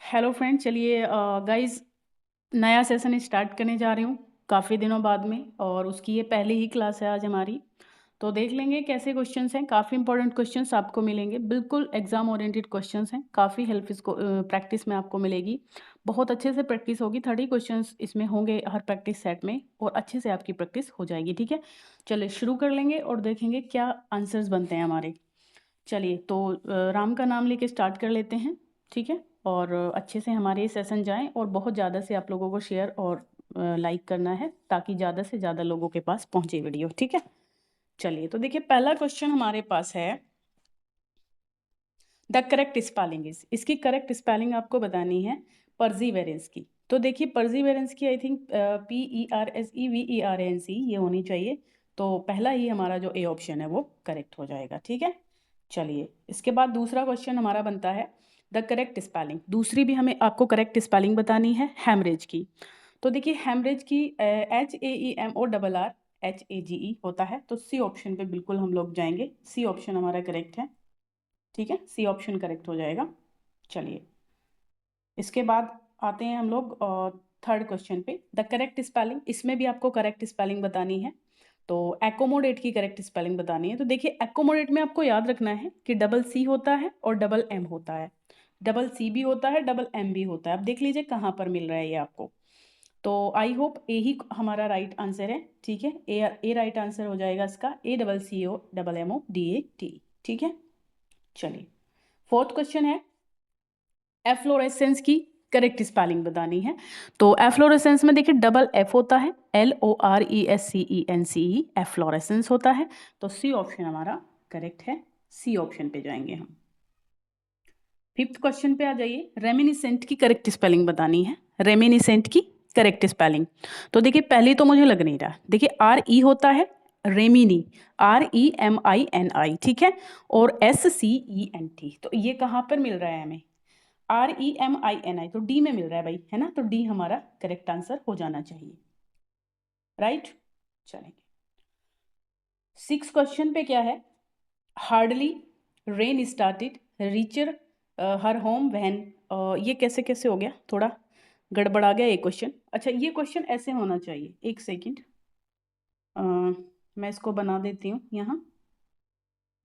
Hello friend, चलिए guys नया session start करने जा रही हूँ काफ़ी दिनों बाद में, और उसकी ये पहली ही क्लास है आज हमारी। तो देख लेंगे कैसे क्वेश्चंस हैं। काफ़ी इंपॉर्टेंट क्वेश्चंस आपको मिलेंगे, बिल्कुल एग्जाम ओरिएंटेड क्वेश्चंस हैं। काफ़ी हेल्प इसको प्रैक्टिस में आपको मिलेगी। बहुत अच्छे से प्रैक्टिस होगी। 30 क्वेश्चंस इसमें होंगे हर प्रैक्टिस सेट में, और अच्छे से आपकी प्रैक्टिस हो जाएगी। ठीक है, चलिए शुरू कर लेंगे और देखेंगे क्या आंसर्स बनते हैं हमारे। चलिए तो राम का नाम लेके स्टार्ट कर लेते हैं। ठीक है, और अच्छे से हमारे ये सेशन जाएं, और बहुत ज़्यादा से आप लोगों को शेयर और लाइक करना है ताकि ज़्यादा से ज़्यादा लोगों के पास पहुंचे वीडियो। ठीक है, चलिए तो देखिए पहला क्वेश्चन हमारे पास है द करेक्ट स्पेलिंग इज। इसकी करेक्ट स्पेलिंग आपको बतानी है परजीवेरेंस की। तो देखिए परजीवेरेंस की आई थिंक PERSEVERANC ये होनी चाहिए। तो पहला ही हमारा जो ए ऑप्शन है वो करेक्ट हो जाएगा। ठीक है, चलिए इसके बाद दूसरा क्वेश्चन हमारा बनता है द करेक्ट स्पेलिंग। दूसरी भी हमें आपको करेक्ट स्पेलिंग बतानी है हेमरेज की। तो देखिए हेमरेज की HAEMORRHAGE होता है। तो सी ऑप्शन पे बिल्कुल हम लोग जाएंगे। सी ऑप्शन हमारा करेक्ट है। ठीक है, सी ऑप्शन करेक्ट हो जाएगा। चलिए इसके बाद आते हैं हम लोग थर्ड क्वेश्चन पे द करेक्ट स्पेलिंग। इसमें भी आपको करेक्ट स्पेलिंग बतानी है। तो एकोमोडेट की करेक्ट स्पेलिंग बतानी है। तो देखिए एकोमोडेट में आपको याद रखना है कि डबल सी होता है और डबल एम होता है। डबल सी भी होता है, डबल एम भी होता है। अब देख लीजिए कहाँ पर मिल रहा है ये आपको। तो आई होप ए ही हमारा राइट आंसर है। ठीक है, ए राइट आंसर हो जाएगा इसका। ACCOMMODAT। ठीक है, चलिए फोर्थ क्वेश्चन है एफ्लोरेसेंस की करेक्ट स्पेलिंग बतानी है। तो एफ्लोरेसेंस में देखिए डबल एफ होता है, LORESCENCE एफ्लोरेसेंस होता है। तो सी ऑप्शन हमारा करेक्ट है। सी ऑप्शन पे जाएंगे हम। फिफ्थ क्वेश्चन पे आ जाइए, रेमिनिसेंट की करेक्ट स्पेलिंग बतानी है। रेमिनिसेंट की करेक्ट स्पेलिंग। तो देखिए पहली तो मुझे लग नहीं रहा। देखिए RE होता है रेमिनी, REMINI। ठीक है, और SCENT। तो ये कहाँ पर मिल रहा है हमें? REMINI। तो डी में मिल रहा है भाई, है ना। तो डी हमारा करेक्ट आंसर हो जाना चाहिए। राइट, चलेंगे सिक्स क्वेश्चन पे। क्या है? हार्डली रेन स्टार्टेड रीचर हर होम वैन। ये कैसे कैसे हो गया? थोड़ा गड़बड़ा गया ये क्वेश्चन। अच्छा ये क्वेश्चन ऐसे होना चाहिए, एक सेकंड मैं इसको बना देती हूँ यहाँ।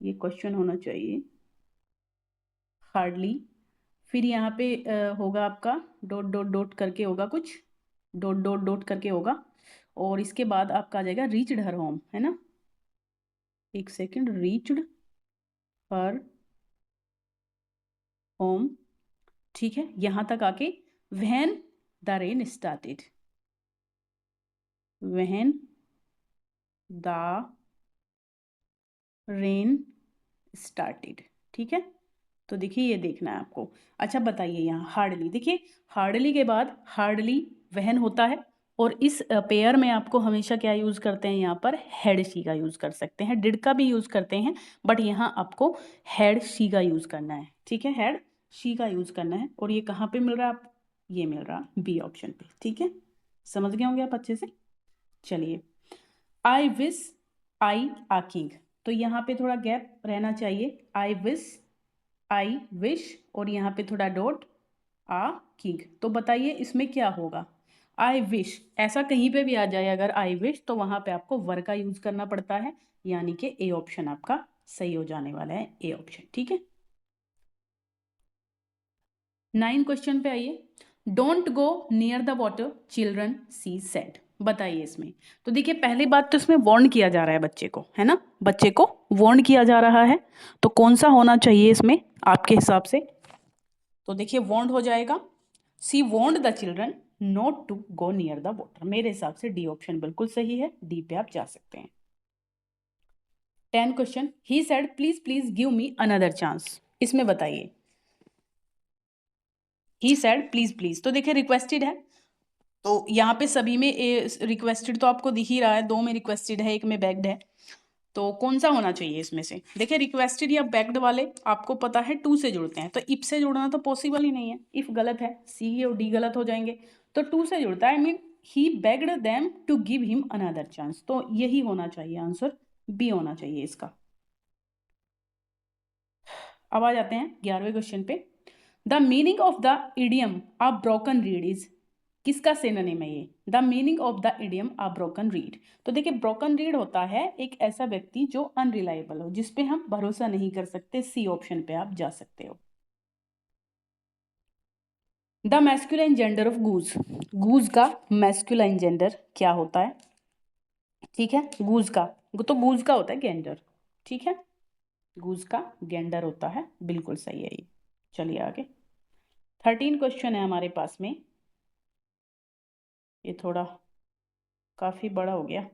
ये क्वेश्चन होना चाहिए हार्डली, फिर यहाँ पे होगा आपका डॉट डॉट डॉट करके होगा कुछ, डॉट डॉट डॉट करके होगा, और इसके बाद आपका आ जाएगा रीच्ड हर होम, है ना। एक सेकंड, रीच्ड हर होम। ठीक है, यहाँ तक आके when the rain started, when the rain started. ठीक है, तो देखिए ये देखना है आपको। अच्छा बताइए यहाँ हार्डली, देखिए हार्डली के बाद हार्डली वहन होता है, और इस पेयर में आपको हमेशा क्या यूज़ करते हैं? यहाँ पर हेड शी का यूज़ कर सकते हैं, डिड का भी यूज़ करते हैं, बट यहाँ आपको हेड शी का यूज़ करना है। ठीक है, हेड शी का यूज़ करना है। और ये कहाँ पे मिल रहा है आप? ये मिल रहा बी ऑप्शन पे। ठीक है, समझ गए होंगे आप अच्छे से। चलिए I wish I uh king. तो यहाँ पे थोड़ा गैप रहना चाहिए। आई विश और यहाँ पे थोड़ा डॉट आ किंग। तो बताइए इसमें क्या होगा? आई विश ऐसा कहीं पे भी आ जाए अगर आई विश, तो वहां पे आपको वर का यूज करना पड़ता है, यानी कि ए ऑप्शन आपका सही हो जाने वाला है, ए ऑप्शन। ठीक है, 9 क्वेश्चन पे आइए। Don't go near the water children she said. बताइए इसमें। तो देखिए पहली बात तो इसमें वार्न किया जा रहा है बच्चे को, है ना। बच्चे को वार्न किया जा रहा है। तो कौन सा होना चाहिए इसमें आपके हिसाब से? तो देखिए वार्न्ड हो जाएगा, she warned the children not to go near the water. मेरे हिसाब से डी ऑप्शन बिल्कुल सही है, डी पे आप जा सकते हैं। 10 question, he said please please give me another chance. इसमें बताइए ही सेड प्लीज प्लीज। तो देखिए रिक्वेस्टेड है, तो यहाँ पे सभी में रिक्वेस्टेड तो आपको दिख ही रहा है, 2 में रिक्वेस्टेड है, 1 में बेग्ड है। तो कौन सा होना चाहिए इसमें से? देखिए रिक्वेस्टेड या बेग्ड वाले आपको पता है टू से जुड़ते हैं, तो इफ से जुड़ना तो पॉसिबल ही नहीं है। इफ गलत है, सी और डी गलत हो जाएंगे। तो टू से जुड़ता है, I mean he begged them to give him another chance. तो यही होना चाहिए आंसर, बी होना चाहिए इसका। अब आ जाते हैं 11वें क्वेश्चन पे। The meaning of the idiom a broken read is, किसका सिनोनिम है ये? The meaning of the idiom a broken read. तो देखिए ब्रोकन रीड होता है एक ऐसा व्यक्ति जो अनरिलायबल हो, जिसपे हम भरोसा नहीं कर सकते। सी ऑप्शन पे आप जा सकते हो। द मैस्कुलाइन जेंडर ऑफ गूज, गूज का मैस्कुलाइन जेंडर क्या होता है? ठीक है, गूज का, तो गूज का होता है गेंडर। ठीक है, गूज का गेंडर होता है, बिल्कुल सही है ये। चलिए आगे, 13 क्वेश्चन है हमारे पास में। ये थोड़ा काफ़ी बड़ा हो गया,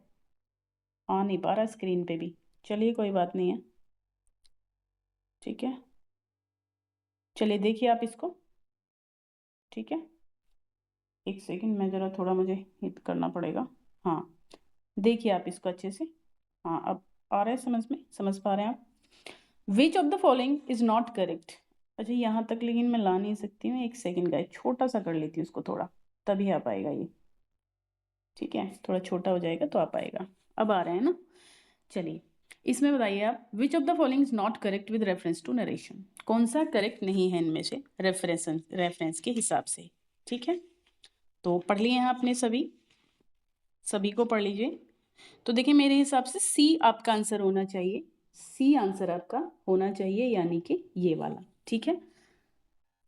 आ नहीं पा रहा स्क्रीन पे भी। चलिए कोई बात नहीं है, ठीक है। चलिए देखिए आप इसको, ठीक है। एक सेकंड, मैं ज़रा थोड़ा, मुझे हिट करना पड़ेगा। हाँ, देखिए आप इसको अच्छे से। हाँ, अब आ रहा है समझ में, समझ पा रहे हैं आप? Which of the following is not correct. अच्छा यहाँ तक लेकिन मैं ला नहीं सकती हूँ, एक सेकंड का छोटा सा कर लेती हूँ उसको थोड़ा, तभी आ पाएगा ये। ठीक है, थोड़ा छोटा हो जाएगा तो आ पाएगा। अब आ रहे हैं ना? चलिए इसमें बताइए आप, which of the following is not correct with reference to narration. कौन सा करेक्ट नहीं है इनमें से रेफरेंस के हिसाब से? ठीक है, तो पढ़ लिए हैं आपने सभी को पढ़ लीजिए। तो देखिए मेरे हिसाब से सी आपका आंसर होना चाहिए, सी आंसर आपका होना चाहिए, यानी कि ये वाला। ठीक है,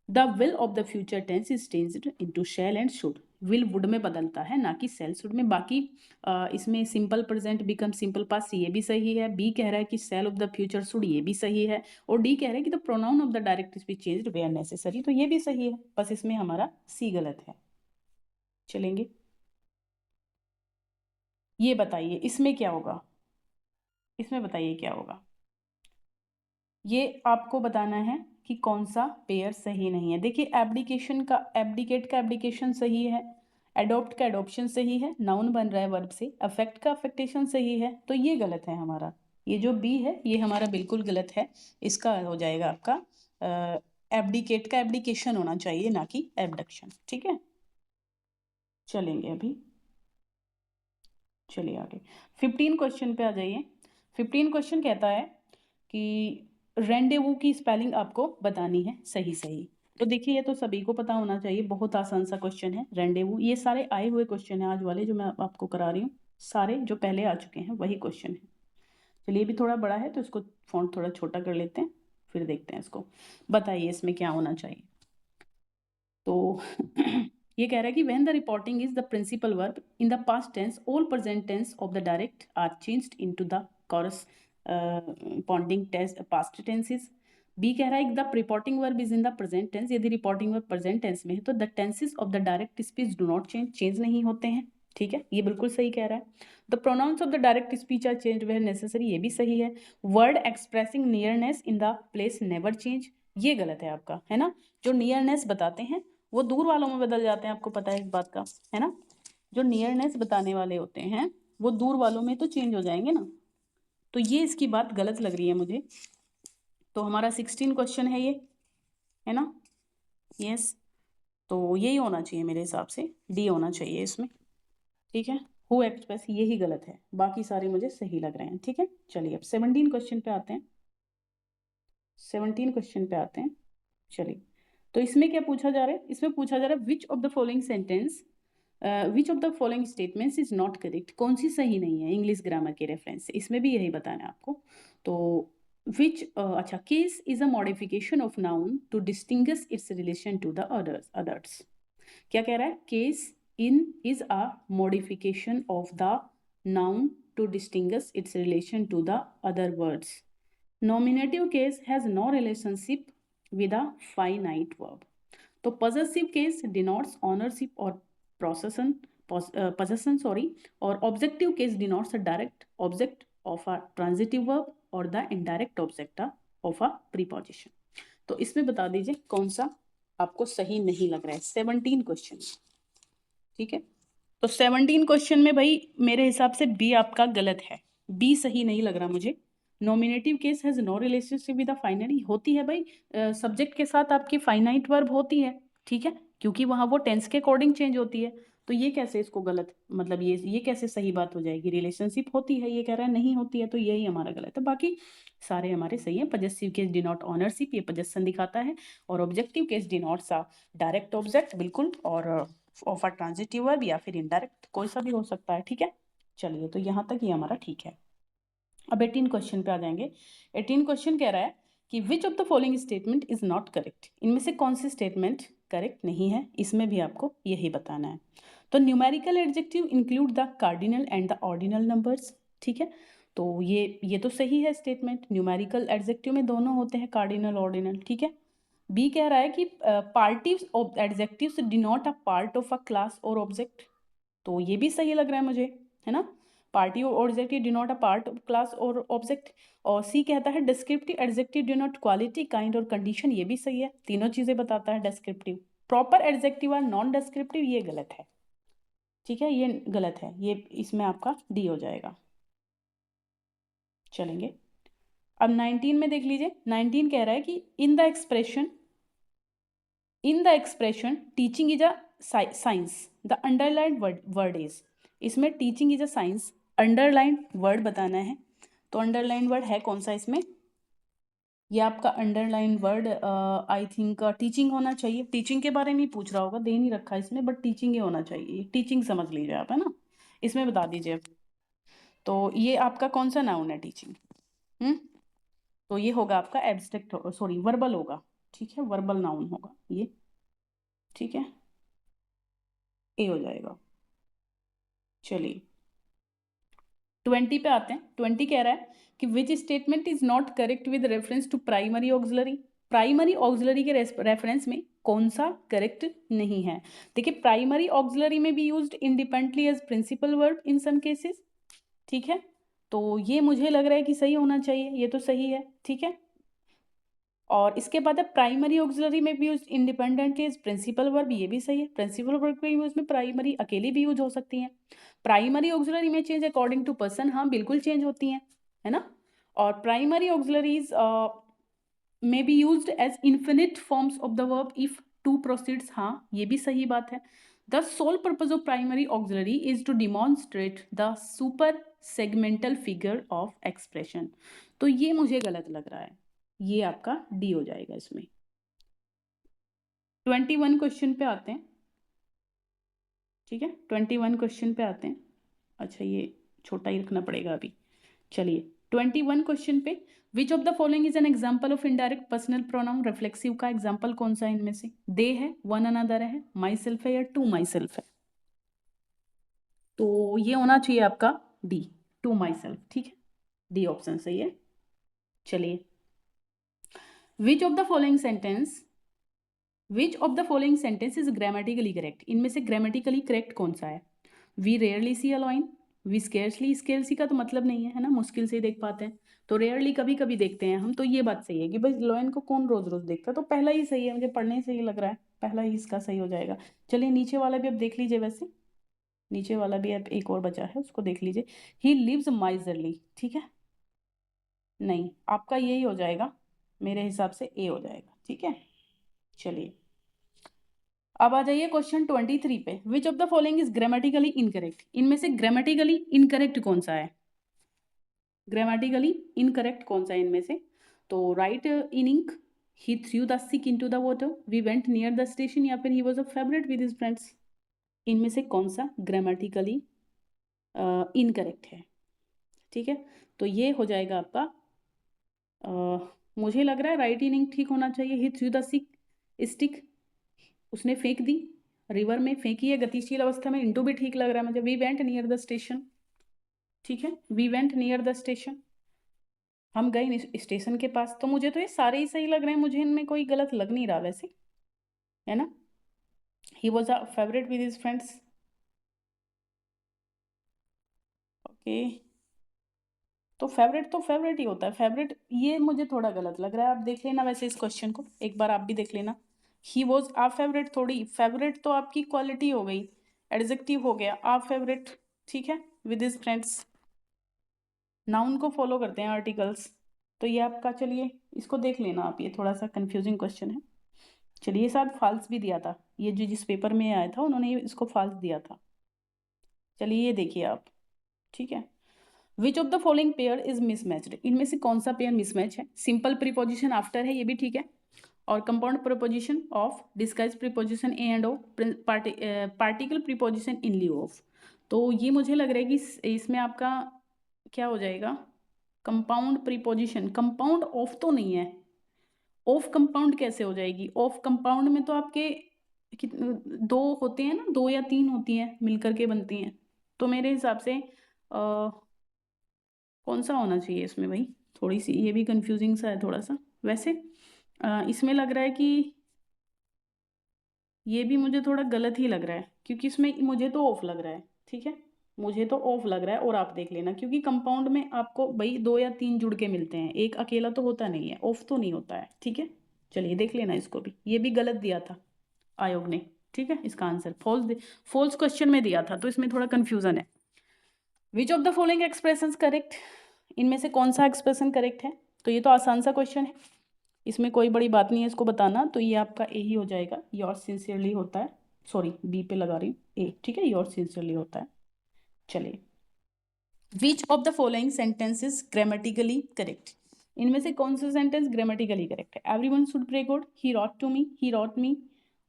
the will of the future tense is changed into shall and should. Will would में बदलता है, ना कि सेल शुड में। बाकी इसमें simple present become simple past, ये भी सही है। बी कह रहा है कि sell of the future should, ये भी सही है। और डी कह रहा है कि the pronoun of the direct speech changed where necessary, तो ये भी सही है। बस इसमें हमारा सी गलत है। चलेंगे, ये बताइए इसमें क्या होगा, इसमें बताइए क्या होगा। ये आपको बताना है कि कौन सा पेयर सही नहीं है। देखिए एब्डिकेशन का, एब्डिकेट का एब्डिकेशन सही है, एडॉप्ट का एडॉप्शन सही है, नाउन बन रहा है वर्ब से, अफेक्ट का अफेक्टेशन सही है, तो ये गलत है हमारा। ये जो बी है ये हमारा बिल्कुल गलत है। इसका हो जाएगा आपका एब्डिकेट का एब्डिकेशन होना चाहिए, ना कि एबडक्शन। ठीक है, चलेंगे अभी, चलिए आगे 15 क्वेश्चन पे आ जाइए। 15 क्वेश्चन कहता है कि रेंडेवू की स्पेलिंग आपको बतानी है सही सही। तो देखिए ये तो सभी को पता होना चाहिए, बहुत आसान सा क्वेश्चन है रेंडेवू। ये सारे आए हुए क्वेश्चन है आज वाले जो मैं आपको करा रही हूँ, सारे जो पहले आ चुके हैं वही क्वेश्चन है। चलिए भी थोड़ा बड़ा है तो इसको फॉन्ट थोड़ा छोटा कर लेते हैं, फिर देखते हैं इसको। बताइए इसमें क्या होना चाहिए। तो ये कह रहा है कि when the reporting is the principal verb in the past tense all present tense of the direct are changed into the corresponding past tenses. B कह रहा है the reporting verb is in the present tense, यदि reporting verb present tense में है तो the tenses of the direct speech do not change, change नहीं होते हैं। ठीक है, ये बिल्कुल सही कह रहा है। The pronouns of the direct speech are change where necessary, ये भी सही है। Word expressing nearness in the place never change, ये गलत है आपका, है ना। जो नियरनेस बताते हैं वो दूर वालों में बदल जाते हैं, आपको पता है इस बात का, है ना। जो नियरनेस बताने वाले होते हैं वो दूर वालों में तो चेंज हो जाएंगे ना, तो ये इसकी बात गलत लग रही है मुझे। तो हमारा 16 क्वेश्चन है ये, है ना। यस, तो यही होना चाहिए मेरे हिसाब से, डी होना चाहिए इसमें। ठीक है, हु एक्सप्रेस यही गलत है, बाकी सारे मुझे सही लग रहे हैं। ठीक है, चलिए अब 17 क्वेश्चन पे आते हैं, 17 क्वेश्चन पे आते हैं। चलिए, तो इसमें क्या पूछा जा रहा है, इसमें पूछा जा रहा है which of the following sentence, which of the following statements is not correct, कौन सी सही नहीं है इंग्लिश ग्रामर के रेफरेंस से, इसमें भी यही बताना है आपको। तो विच अच्छा, case is a modification of noun to distinguish its relation to the others. क्या कह रहा है, case in is a modification of the noun to distinguish its relation to the other words. Nominative case has no relationship with a finite verb. तो possessive case denotes ownership or possession और objective case denotes a direct object of a transitive verb और the indirect object of a preposition। तो इसमें बता दीजिए कौन सा आपको सही नहीं लग रहा है। 17 क्वेश्चन, ठीक है। तो 17 क्वेश्चन में भाई मेरे हिसाब से बी आपका गलत है, बी सही नहीं लग रहा मुझे। Nominative case has no relationship with the finally, होती है भाई, सब्जेक्ट के साथ आपकी फाइनाइट वर्ब होती है, ठीक है, क्योंकि वहां वो टेंस के अकॉर्डिंग चेंज होती है। तो ये कैसे इसको गलत, मतलब ये कैसे सही बात हो जाएगी? रिलेशनशिप होती है, ये कह रहा है नहीं होती है, तो यही हमारा गलत है। बाकी सारे हमारे सही हैं। पजेसिव केस डिनोट ऑनरशिप, ये पजेशन दिखाता है, और objective case denotes a direct object, बिल्कुल, और ऑफ अ ट्रांजिटिव वर्ब या फिर इनडायरेक्ट, कोई सा भी हो सकता है, ठीक है। चलिए, तो यहाँ तक ये हमारा ठीक है। अब 18 क्वेश्चन पे आ जाएंगे। 18 क्वेश्चन कह रहा है कि विच of the following statement is not correct, इनमें से कौन सी स्टेटमेंट करेक्ट नहीं है, इसमें भी आपको यही बताना है। तो numerical adjective include the cardinal and the ordinal numbers, ठीक है। तो ये तो सही है स्टेटमेंट, न्यूमेरिकल एडजेक्टिव में दोनों होते हैं, कार्डिनल ऑर्डिनल, ठीक है। बी कह रहा है कि partitives of adjectives denote a part of a class और ऑब्जेक्ट, तो ये भी सही लग रहा है मुझे, है ना। पार्टी और adjective denote a part of class और ऑब्जेक्ट। और सी कहता है descriptive adjective denote quality, kind और कंडीशन, ये भी सही है, तीनों चीजें बताता है डिस्क्रिप्टिव। प्रॉपर एडजेक्टिव और नॉन डिस्क्रिप्टिव, ये गलत है, ठीक है, ये गलत है, ये इसमें आपका डी हो जाएगा। चलेंगे अब 19 में देख लीजिए। 19 कह रहा है कि in the expression teaching is a science, the underline word is, इसमें teaching is a science, underline word बताना है। तो अंडरलाइन वर्ड है कौन सा इसमें? ये आपका underline word I think teaching होना चाहिए। टीचिंग के बारे में ही पूछ रहा होगा, दे नहीं रखा इसमें, बट टीचिंग ही होना चाहिए, टीचिंग समझ लीजिए आप, है ना। इसमें बता दीजिए। तो ये आपका कौन सा नाउन है, टीचिंग? तो ये होगा आपका एब्स्ट्रैक्ट, सॉरी वर्बल होगा, ठीक है, वर्बल नाउन होगा ये, ठीक है, ए हो जाएगा। चलिए 20 पे आते हैं। 20 कह रहा है कि which statement is not correct with reference to primary auxiliary, primary auxiliary के रेफरेंस में कौन सा करेक्ट नहीं है। देखिए प्राइमरी ऑक्सिलरी में भी used independently as principal verb in some cases, ठीक है। तो ये मुझे लग रहा है कि सही होना चाहिए, ये तो सही है, ठीक है। और इसके बाद है प्राइमरी ऑक्सिलरी में भी use independently as principal verb, ये भी सही है, प्रिंसिपल वर्ब के यूज में प्राइमरी अकेली भी यूज हो सकती हैं। प्राइमरी ऑक्सिलरी में चेंज अकॉर्डिंग टू पर्सन, हाँ बिल्कुल चेंज होती हैं, है ना। और प्राइमरी ऑक्सिलरीज में be used as infinite forms of the verb if to proceeds, हाँ ये भी सही बात है। The sole purpose of primary auxiliary is to demonstrate the super segmental figure of expression, तो ये मुझे गलत लग रहा है, ये आपका डी हो जाएगा इसमें। 21 क्वेश्चन पे आते हैं, ठीक है, 21 क्वेश्चन पे आते हैं। अच्छा ये छोटा ही रखना पड़ेगा अभी। चलिए 21 क्वेश्चन पे, विच of the following is an example of indirect personal pronoun, reflexive का एग्जाम्पल कौन सा है इनमें से? दे है, वन अनदर है, माई सेल्फ है, या टू माई सेल्फ है। तो ये होना चाहिए आपका डी, टू माई सेल्फ, ठीक है, डी ऑप्शन सही है। चलिए which of the following sentence, which of the following sentence is grammatically correct, इनमें से ग्रामेटिकली करेक्ट कौन सा है? We rarely see a lion, we scarcely, scarcely का तो मतलब नहीं है, है ना, मुश्किल से ही देख पाते हैं, तो रेयरली कभी कभी देखते हैं हम, तो ये बात सही है कि भाई लॉइन को कौन रोज रोज देखता है, तो पहला ही सही है, मुझे पढ़ने से ही लग रहा है पहला ही इसका सही हो जाएगा। चलिए नीचे वाला भी अब देख लीजिए, वैसे नीचे वाला भी अब एक और बचा है, उसको देख लीजिए। ही लिव्स माइजरली, ठीक है, नहीं आपका यही हो जाएगा, मेरे हिसाब से ए हो जाएगा, ठीक है। चलिए अब आ जाइए क्वेश्चन 23 पे, विच of the following is grammatically incorrect, इनमें से ग्रामेटिकली इनकरेक्ट कौन सा है? ग्रामेटिकली इनकरेक्ट कौन सा है इनमें से? तो write in ink, he threw the sick into the water, we went near the station, या फिर he was a favourite with his friends, इनमें से कौन सा ग्रामेटिकली इनकरेक्ट है? ठीक है, तो ये हो जाएगा आपका मुझे लग रहा है राइट इन इंक ठीक होना चाहिए। ही थ्रू द सिक स्टिक, उसने फेंक दी, रिवर में फेंकी है गतिशील अवस्था में, इंटू भी ठीक लग रहा है मुझे। We went near the station, ठीक है, we went near the station, हम गए स्टेशन के पास, तो मुझे तो ये सारे ही सही लग रहे हैं, मुझे इनमें कोई गलत लग नहीं रहा वैसे, है ना। He was a favourite with his friends, okay, तो फेवरेट ही होता है, फेवरेट, ये मुझे थोड़ा गलत लग रहा है, आप देख लेना वैसे इस क्वेश्चन को एक बार, आप भी देख लेना। ही वॉज आ फेवरेट, थोड़ी फेवरेट तो आपकी क्वालिटी हो गई, एडजेक्टिव हो गया, आ फेवरेट, ठीक है, विद हिज फ्रेंड्स, नाउन को फॉलो करते हैं आर्टिकल्स, तो ये आपका, चलिए इसको देख लेना आप, ये थोड़ा सा कंफ्यूजिंग क्वेश्चन है। चलिए साथ फॉल्स भी दिया था, ये जो जिस पेपर में आया था उन्होंने इसको फॉल्स दिया था। चलिए ये देखिए आप, ठीक है। Which of the following pair is mismatched, इनमें से कौन सा पेयर मिसमैच है। सिंपल प्रीपोजिशन आफ्टर है, ये भी ठीक है, और compound preposition of, disguised preposition A and O, particle preposition in lieu of. तो ये मुझे लग रहा है कि इसमें आपका क्या हो जाएगा, कंपाउंड प्रीपोजिशन। कंपाउंड ऑफ तो नहीं है, ऑफ कंपाउंड कैसे हो जाएगी। ऑफ कंपाउंड में तो आपके दो होते हैं ना, दो या तीन होती हैं मिलकर के बनती हैं। तो मेरे हिसाब से कौन सा होना चाहिए इसमें भाई, थोड़ी सी ये भी कंफ्यूजिंग सा है थोड़ा सा। वैसे इसमें लग रहा है कि ये भी मुझे थोड़ा गलत ही लग रहा है, क्योंकि इसमें मुझे तो ऑफ लग रहा है, ठीक है, मुझे तो ऑफ लग रहा है, और आप देख लेना, क्योंकि कंपाउंड में आपको भाई दो या तीन जुड़ के मिलते हैं, एक अकेला तो होता नहीं है, ऑफ तो नहीं होता है, ठीक है। चलिए देख लेना इसको भी, ये भी गलत दिया था आयोग ने, ठीक है। इसका आंसर फॉल्स क्वेश्चन में दिया था, तो इसमें थोड़ा कंफ्यूजन है। Which of the following expression correct, इनमें से कौन सा एक्सप्रेशन करेक्ट है। तो ये तो आसान सा क्वेश्चन है, इसमें कोई बड़ी बात नहीं है इसको बताना, तो ये आपका ए ही हो जाएगा, योर सिंसियरली होता है, सॉरी बी पे लगा रही हूँ ए, ठीक है, योर सिंसियरली होता है। चलिए, which of the following sentences grammatically correct, इनमें से कौन सा सेंटेंस ग्रामेटिकली करेक्ट है। Everyone should pray God, he wrote to me, he wrote me,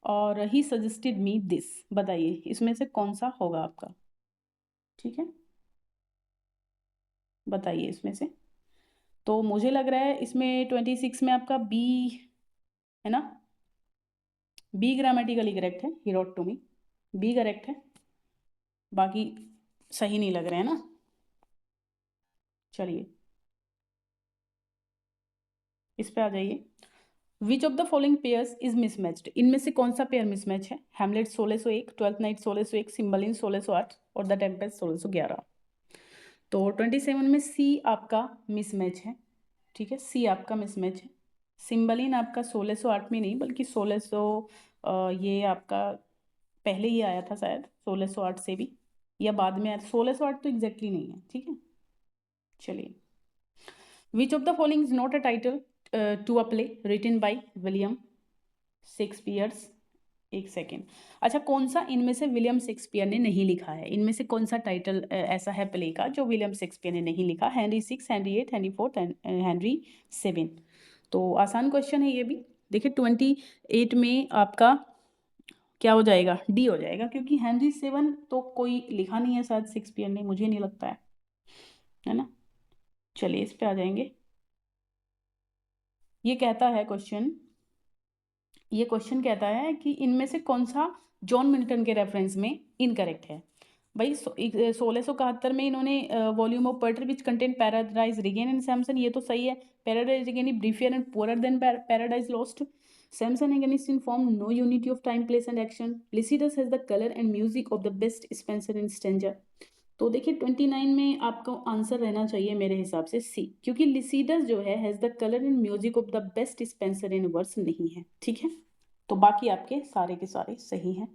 और ही सजेस्टेड मी दिस। बताइए इसमें से कौन सा होगा आपका, ठीक है, बताइए इसमें से। तो मुझे लग रहा है इसमें 26 में आपका बी है ना, बी ग्रामेटिकली करेक्ट है, he wrote to me, B correct है, बाकी सही नहीं लग रहे हैं ना। चलिए इस पे आ जाइए। विच of the following pairs is mismatched, इनमें से कौन सा पेयर मिसमैच है। हैमलेट 1601, ट्वेल्थ नाइट 1601, सिम्बलिन 1608 और द टेम्पेस्ट 1611। तो 27 में सी आपका मिसमैच है, ठीक है, सी आपका मिसमैच है। सिम्बलिन आपका 1608 में नहीं, बल्कि 1600 ये आपका पहले ही आया था शायद, 1608 से भी, या बाद में आया, 1608 तो एग्जैक्टली नहीं है, ठीक है। चलिए, which of the following is not a title to a play written by William Shakespeare's. एक सेकेंड, अच्छा कौन सा इनमें से विलियम शेक्सपियर ने नहीं लिखा है, इनमें से कौन सा टाइटल ऐसा है प्ले का जो विलियम शेक्सपियर ने नहीं लिखा। Henry 6, Henry 8, Henry 4, Henry 7। तो आसान क्वेश्चन है ये भी। देखिए 28 में आपका क्या हो जाएगा, डी हो जाएगा, क्योंकि हेनरी 7 तो कोई लिखा नहीं है शायद शेक्सपियर ने, मुझे नहीं लगता है ना। चलिए इस पे आ जाएंगे। ये कहता है क्वेश्चन, ये क्वेश्चन कहता है कि इनमें से कौन सा जॉन मिल्टन के रेफरेंस में इनकरेक्ट है। भाई 1671 में इन्होंने volume of poetry which contain Paradise Regain and Samson, ये तो सही है। Paradise Regain briefer and poorer than Paradise Lost. Samson against in form no unity of time place and action. Lycidas has the colour and music of the best Spenser in stanza. तो देखिए 29 में आपका answer रहना चाहिए मेरे हिसाब से सी, क्योंकि लिसिडस जो है has the colour and music of the best Spenser in verse नहीं है, ठीक है। तो बाकी आपके सारे के सारे सही हैं।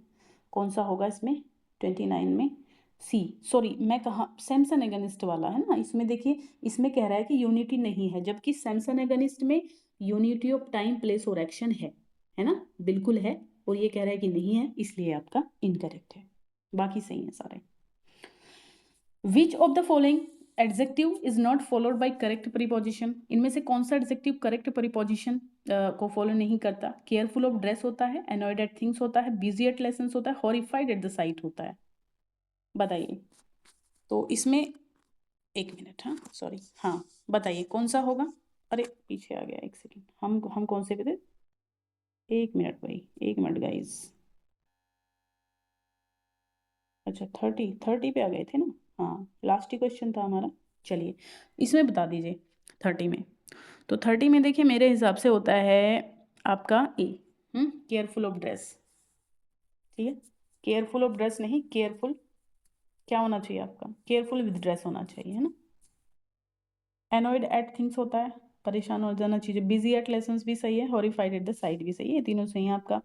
कौन सा होगा इसमें 29 में, सी, सॉरी मैं कहाँ, सैमसन एगनिस्ट वाला है ना, इसमें देखिए इसमें कह रहा है कि यूनिटी नहीं है, जबकि सैमसन एगनिस्ट में यूनिटी ऑफ टाइम प्लेस और एक्शन है ना, बिल्कुल है, और ये कह रहा है कि नहीं है, इसलिए आपका इनकरेक्ट है, बाकी सही है सारे। विच of the following adjective is not followed by correct preposition, इनमें से कौन सा एडजेक्टिव करेक्ट प्रीपोजिशन को फॉलो नहीं करता। केयरफुल ऑफ ड्रेस होता है, एनॉयड एट थिंग्स होता है, बिजी एट लेसन्स होता है, हॉरिफाइड एट द साइट होता है। बताइए तो इसमें, एक मिनट, हाँ सॉरी, हाँ बताइए कौन सा होगा। अरे पीछे आ गया, एक सेकेंड, हम कौन से पे थे, एक मिनट भाई, एक मिनट गाइज। अच्छा 30 पे आ गए थे ना, हाँ लास्ट ही क्वेश्चन था हमारा। चलिए इसमें बता दीजिए 30 में। तो 30 में देखिए मेरे हिसाब से होता है आपका ए, केयरफुल ऑफ ड्रेस, ठीक है, केयरफुल ऑफ ड्रेस नहीं, केयरफुल क्या होना चाहिए आपका, केयरफुल विद ड्रेस होना चाहिए, है ना। एनॉयड एट थिंग्स होता है, परेशान हो जाना चीज़ें, बिजी एट लेसन्स भी सही है, हॉरिफाइड एट द साइट भी सही है, ये तीनों सही है आपका।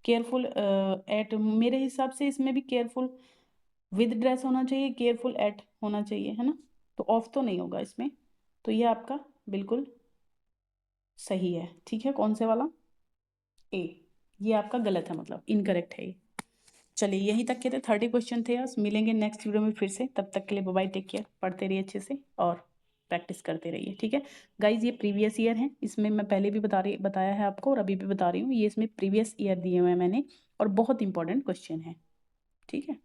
केयरफुल एट, मेरे हिसाब से इसमें भी केयरफुल विद ड्रेस होना चाहिए, केयरफुल एट होना चाहिए, है ना। तो ऑफ तो नहीं होगा इसमें, तो ये आपका बिल्कुल सही है, ठीक है। कौन से वाला, ए, ये आपका गलत है, मतलब इनकरेक्ट है ये। चलिए यहीं तक के थे 30 क्वेश्चन थे। आज मिलेंगे नेक्स्ट वीडियो में फिर से, तब तक के लिए बाय बाय, टेक केयर। पढ़ते रहिए अच्छे से और प्रैक्टिस करते रहिए, ठीक है गाइज। ये प्रीवियस ईयर है, इसमें मैं पहले भी बताया है आपको और अभी भी बता रही हूँ, ये इसमें प्रीवियस ईयर दिए हुए हैं मैंने और बहुत इंपॉर्टेंट क्वेश्चन है, ठीक है।